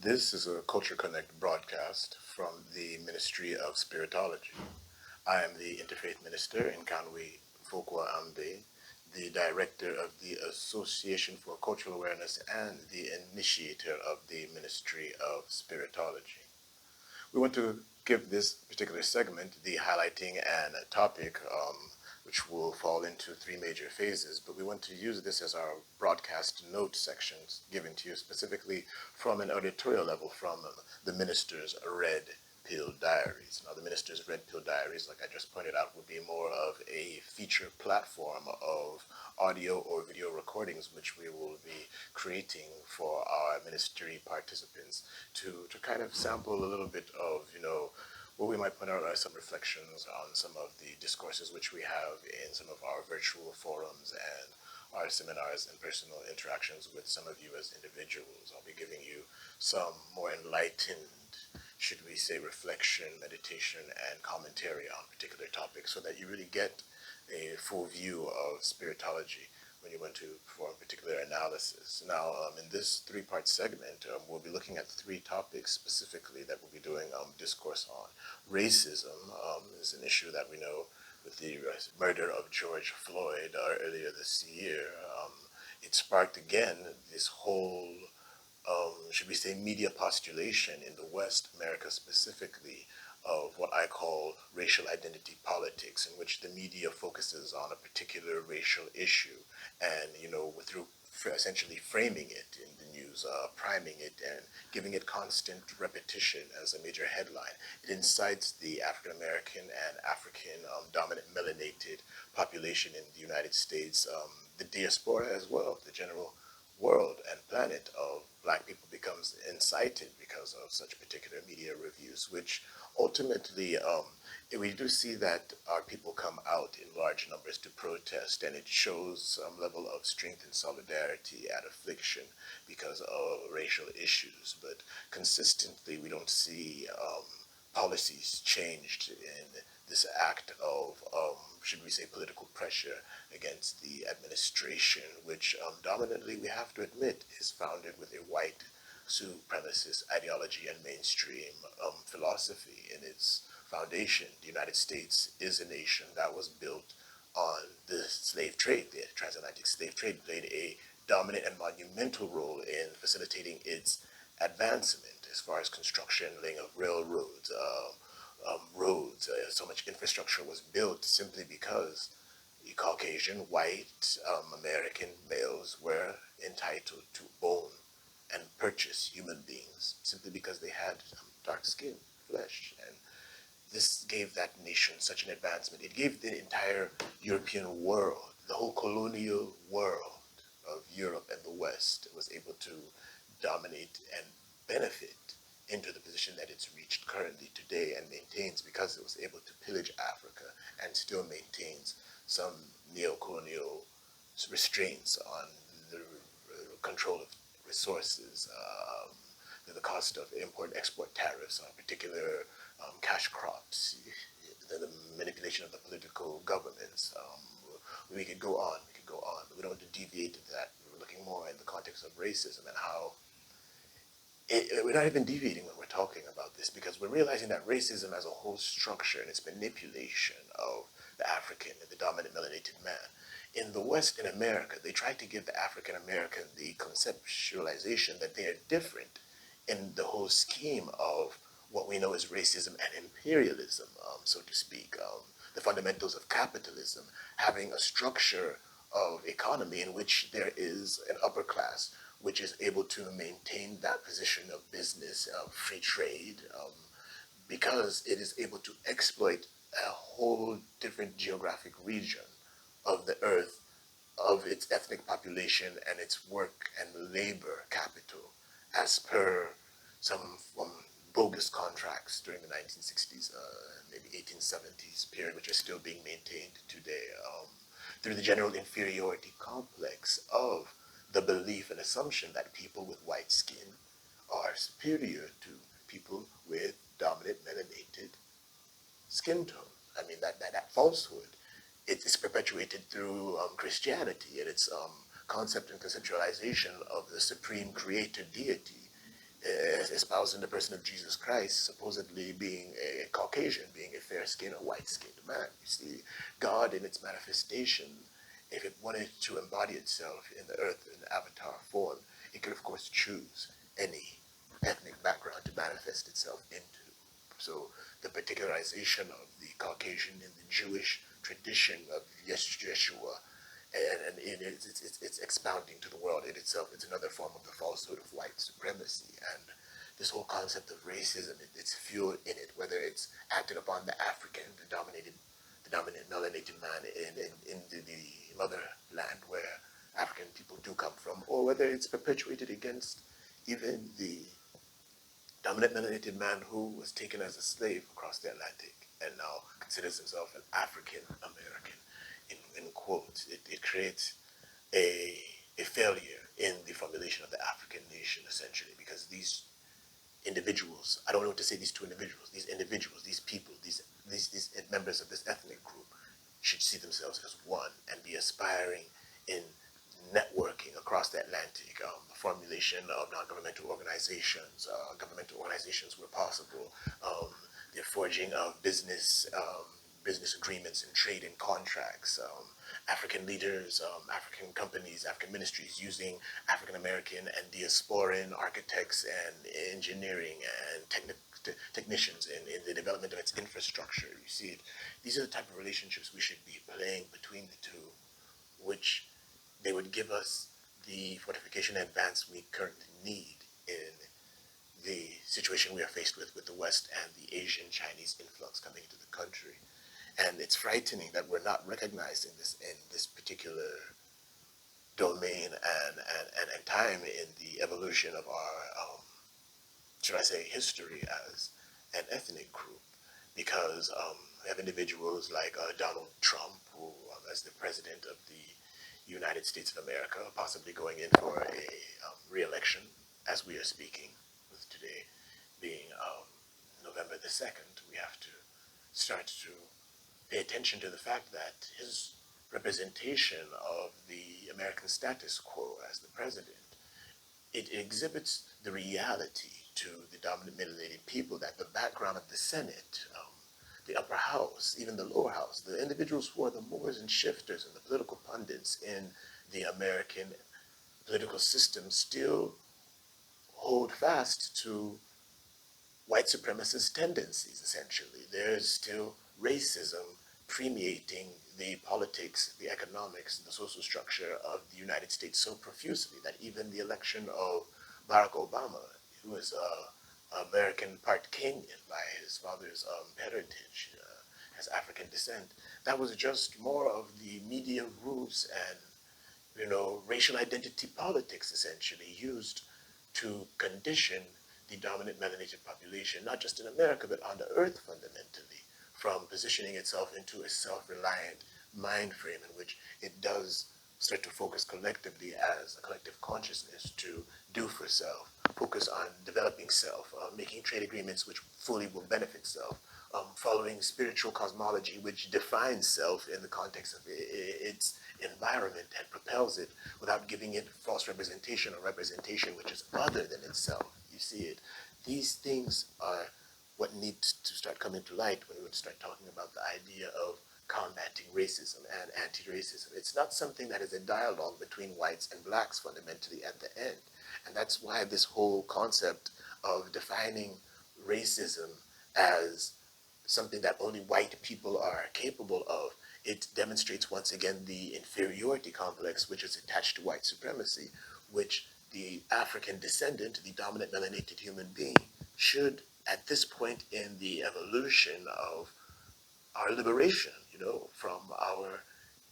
This is a Culture Connect broadcast from the Ministry of Spiritology. I am the Interfaith Minister in Kanwe Fokwa Ambe, the Director of the Association for Cultural Awareness and the initiator of the Ministry of Spiritology. We want to give this particular segment the highlighting and topic which will fall into three major phases, but we want to use this as our broadcast note sections given to you specifically from an editorial level from the minister's RedPill Diaries. Now, the minister's RedPill Diaries, like I just pointed out, would be more of a feature platform of audio or video recordings which we will be creating for our ministry participants to kind of sample a little bit of, what we might point out are some reflections on some of the discourses which we have in some of our virtual forums and our seminars and personal interactions with some of you as individuals. I'll be giving you some more enlightened, should we say, reflection, meditation, and commentary on particular topics so that you really get a full view of spiritology when you want to perform particular analysis. Now, in this three-part segment, we'll be looking at three topics specifically that we'll be doing discourse on. Racism is an issue that we know with the murder of George Floyd earlier this year. It sparked again this whole, should we say, media postulation in the West, America specifically, of what I call racial identity politics, in which the media focuses on a particular racial issue and, through essentially framing it in the news, priming it and giving it constant repetition as a major headline. It incites the African American and African dominant melanated population in the United States, the diaspora as well, the general world and planet of Black people becomes incited because of such particular media reviews, which ultimately we do see that our people come out in large numbers to protest, and it shows some level of strength and solidarity at affliction because of racial issues. But consistently, we don't see policies changed in this act of, should we say, political pressure against the administration, which dominantly, we have to admit, is founded with a white supremacist ideology and mainstream philosophy in its foundation. The United States is a nation that was built on the slave trade. The transatlantic slave trade played a dominant and monumental role in facilitating its advancement as far as construction, laying of railroads, roads. So much infrastructure was built simply because the Caucasian, white, American males were entitled to own and purchase human beings simply because they had dark skin, flesh. And this gave that nation such an advancement. It gave the entire European world, the whole colonial world of Europe and the West, was able to dominate and benefit into the position that it's reached currently today and maintains, because it was able to pillage Africa and still maintains some neo-colonial restraints on the control of resources, the cost of import-export tariffs on particular cash crops, the manipulation of the political governments. We could go on, We don't want to deviate to that. We're looking more in the context of racism and how we're not even deviating when we're talking about this, because we're realizing that racism as a whole structure and its manipulation of the African and the dominant melanated man. In the West, in America, they tried to give the African American the conceptualization that they are different in the whole scheme of what we know as racism and imperialism, so to speak, the fundamentals of capitalism, having a structure of economy in which there is an upper class which is able to maintain that position of business, of free trade, because it is able to exploit a whole different geographic region of the earth, of its ethnic population and its work and labor capital, as per some bogus contracts during the 1960s, maybe 1870s period, which are still being maintained today, through the general inferiority complex of the belief and assumption that people with white skin are superior to people with dominant melanated skin tone. I mean, that falsehood, it is perpetuated through Christianity and its concept and conceptualization of the supreme creator deity espousing the person of Jesus Christ, supposedly being a Caucasian, being a fair-skinned or white-skinned man. You see, God in its manifestation, if it wanted to embody itself in the earth in avatar form, it could of course choose any ethnic background to manifest itself into. So the particularization of the Caucasian in the Jewish tradition of Yeshua, and it's expounding to the world in itself. It's another form of the falsehood of white supremacy. And this whole concept of racism, it's fueled in it, whether it's acted upon the African, the dominant melanated man in the motherland where African people do come from, or whether it's perpetuated against even the dominant melanated man who was taken as a slave across the Atlantic and now considers himself an African American, in quotes. It creates a failure in the formulation of the African nation, essentially, because these individuals, I don't know what to say, these individuals, these people, these members of this ethnic group should see themselves as one and be aspiring in networking across the Atlantic, the formulation of non-governmental organizations, governmental organizations where possible, the forging of business agreements and trade and contracts, African leaders, African companies, African ministries using African American and diasporan architects and engineering and technicians in the development of its infrastructure. You see it. These are the type of relationships we should be playing between the two, which they would give us the fortification and advance we currently need in the situation we are faced with the West and the Asian Chinese influx coming into the country. And it's frightening that we're not recognizing this in this particular domain and time in the evolution of our, should I say, history as an ethnic group. Because we have individuals like Donald Trump, who, as the president of the United States of America, possibly going in for a re-election as we are speaking, with today being November the 2nd, we have to start to pay attention to the fact that his representation of the American status quo as the president, it exhibits the reality to the dominant melanated people that the background of the Senate, the upper house, even the lower house, the individuals who are the movers and shifters and the political pundits in the American political system still hold fast to white supremacist tendencies, essentially. There's still racism permeating the politics, the economics, the social structure of the United States so profusely that even the election of Barack Obama, who is American part Kenyan by his father's heritage, has African descent, that was just more of the media ruse and, racial identity politics, essentially, used to condition the dominant melanated population, not just in America, but on the earth fundamentally, from positioning itself into a self-reliant mind frame in which it does start to focus collectively as a collective consciousness to do for self, focus on developing self, making trade agreements which fully will benefit self, following spiritual cosmology which defines self in the context of its environment and propels it without giving it false representation or representation which is other than itself. You see it. These things are what needs to start coming to light when we would start talking about the idea of combating racism and anti-racism. It's not something that is a dialogue between whites and blacks fundamentally at the end. And that's why this whole concept of defining racism as something that only white people are capable of, it demonstrates once again the inferiority complex which is attached to white supremacy, which the African descendant, the dominant melanated human being, should, at this point in the evolution of our liberation, from our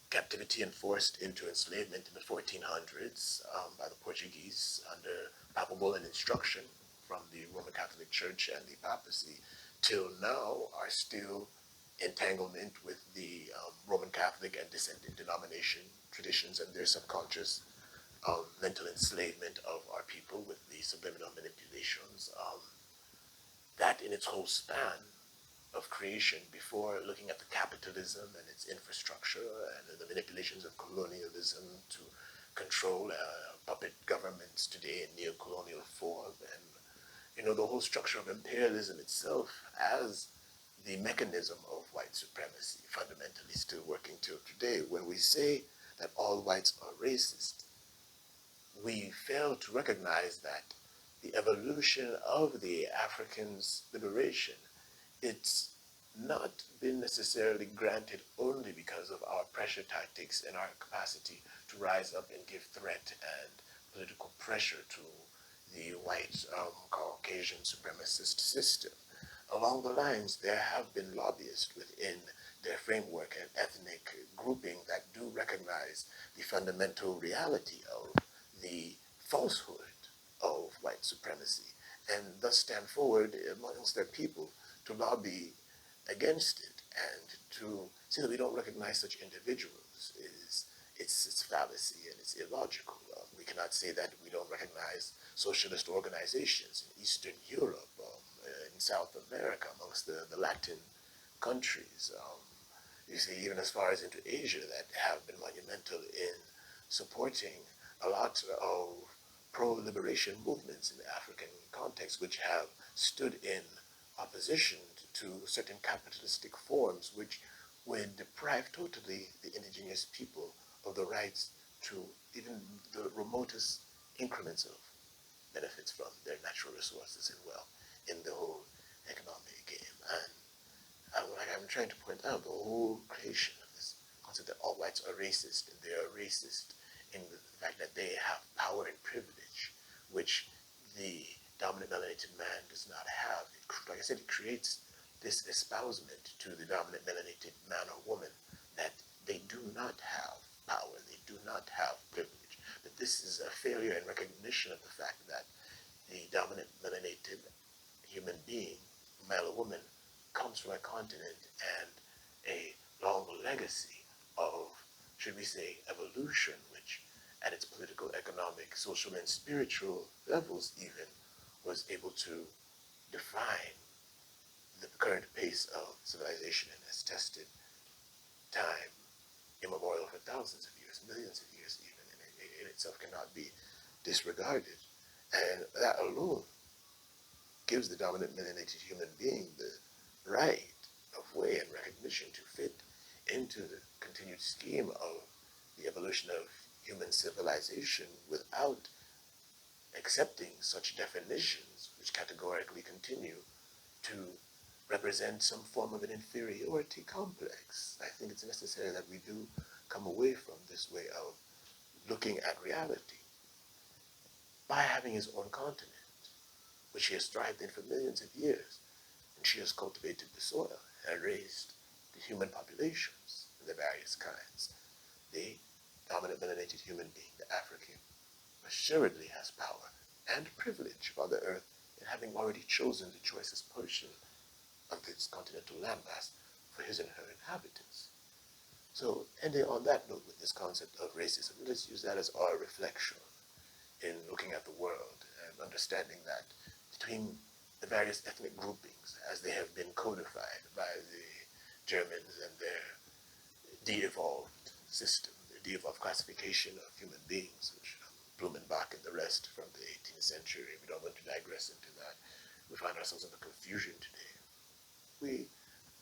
captivity enforced into enslavement in the 1400s by the Portuguese under papal bull and instruction from the Roman Catholic Church and the papacy, till now are still entanglement with the Roman Catholic and descendant denomination traditions and their subconscious mental enslavement of our people with the subliminal manipulations. That in its whole span of creation, before looking at the capitalism and its infrastructure and the manipulations of colonialism to control puppet governments today in neo-colonial form, and the whole structure of imperialism itself as the mechanism of white supremacy, fundamentally still working till today. When we say that all whites are racist, we fail to recognize that the evolution of the Africans' liberation, it's not been necessarily granted only because of our pressure tactics and our capacity to rise up and give threat and political pressure to the white Caucasian supremacist system. Along the lines, there have been lobbyists within their framework and ethnic grouping that do recognize the fundamental reality of the falsehood of white supremacy and thus stand forward amongst their people to lobby against it and to say that we don't recognize such individuals is it's fallacy and it's illogical. We cannot say that we don't recognize socialist organizations in Eastern Europe, in South America, amongst the Latin countries. You see, even as far as into Asia, that have been monumental in supporting a lot of pro-liberation movements in the African context, which have stood in opposition to certain capitalistic forms which would deprive totally the indigenous people of the rights to even the remotest increments of benefits from their natural resources and wealth in the whole economic game. And like I'm trying to point out, the whole creation of this concept that all whites are racist, and they are racist in the fact that they have power and privilege, which the dominant melanated man does not have. Like I said, it creates this espousement to the dominant melanated man or woman that they do not have power, they do not have privilege. But this is a failure in recognition of the fact that the dominant melanated human being, male or woman, comes from a continent and a long legacy of, should we say, evolution, which at its political, economic, social, and spiritual levels even was able to define the current pace of civilization and has tested time immemorial for thousands of years, millions of years even, and it in itself cannot be disregarded. And that alone gives the dominant melanated human being the right of way and recognition to fit into the continued scheme of the evolution of human civilization without accepting such definitions which categorically continue to represent some form of an inferiority complex. I think it's necessary that we do come away from this way of looking at reality. By having his own continent, which he has thrived in for millions of years, and she has cultivated the soil and raised the human populations in their various kinds, the dominant melanated human being, the African, assuredly has power and privilege upon the earth in having already chosen the choicest portion of its continental landmass for his and her inhabitants. So, ending on that note with this concept of racism, let's use that as our reflection in looking at the world and understanding that between the various ethnic groupings as they have been codified by the Germans and their de-evolved system, their de-evolved classification of human beings, which Blumenbach and the rest from the 18th century, we don't want to digress into that. We find ourselves in the confusion today. We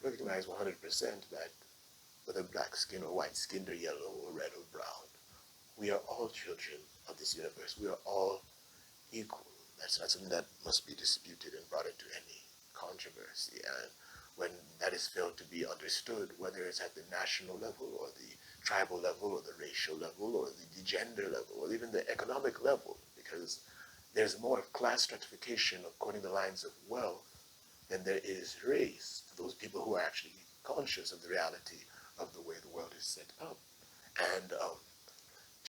recognize 100% that whether black skin or white skinned or yellow or red or brown, we are all children of this universe. We are all equal. That's not something that must be disputed and brought into any controversy. And when that is failed to be understood, whether it's at the national level or the tribal level or the racial level or the gender level or even the economic level, because there's more of class stratification according to the lines of wealth than there is race to those people who are actually conscious of the reality of the way the world is set up. And